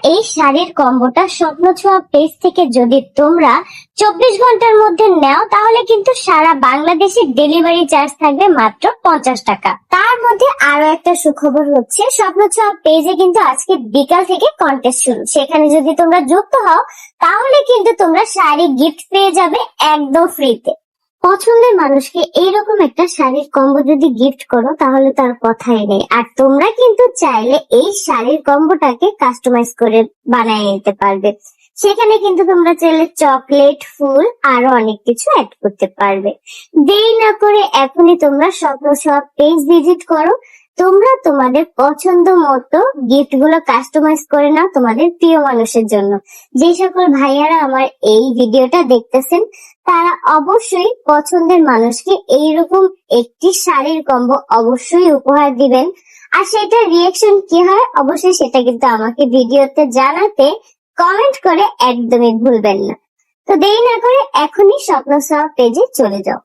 এই শাড়ির কম্বোটা স্বপ্ন ছোঁয়া পেজ থেকে যদি তোমরা 24 ঘন্টার মধ্যে নাও তাহলে কিন্তু সারা বাংলাদেশে ডেলিভারি চার্জ থাকবে মাত্র 50 টাকা। তার মধ্যে আরো একটা সুখবর হচ্ছে, স্বপ্ন ছোঁয়া পেজে কিন্তু আজকে বিকাল থেকে কন্টেস্ট শুরু। সেখানে যদি তোমরা যুক্ত হও তাহলে কিন্তু তোমরা শাড়ি গিফট পেয়ে যাবে একদম ফ্রিতে। পছন্দের মানুষকে এইরকম একটা শাড়ির কম্বো যদি গিফট করো তাহলে তার কথাই নেই। আর তোমরা কিন্তু চাইলে এই শাড়ির কম্বোটাকে কাস্টমাইজ করে বানিয়ে নিতে পারবে। সেখানে কিন্তু তোমরা চাইলে চকলেট, ফুল আরো অনেক কিছু অ্যাড করতে পারবে। দেরি না করে এখনই তোমরা স্বপ্ন ছোঁয়া পেজ ভিজিট করো। তোমরা তোমাদের পছন্দ মতো গিফট গুলো কাস্টমাইজ করে নাও তোমাদের প্রিয় মানুষের জন্য। যে সকল ভাইয়ারা আমার এই ভিডিওটা দেখতেছেন তারা অবশ্যই পছন্দের মানুষকে এইরকম একটি শাড়ির কম্বো অবশ্যই উপহার দিবেন। আর সেটার রিয়াকশন কি হয় অবশ্যই সেটা কিন্তু আমাকে ভিডিওতে জানাতে কমেন্ট করে একদমই ভুলবেন না। তো দেরি না করে এখনই স্বপ্ন ছোঁয়া পেজে চলে যাও।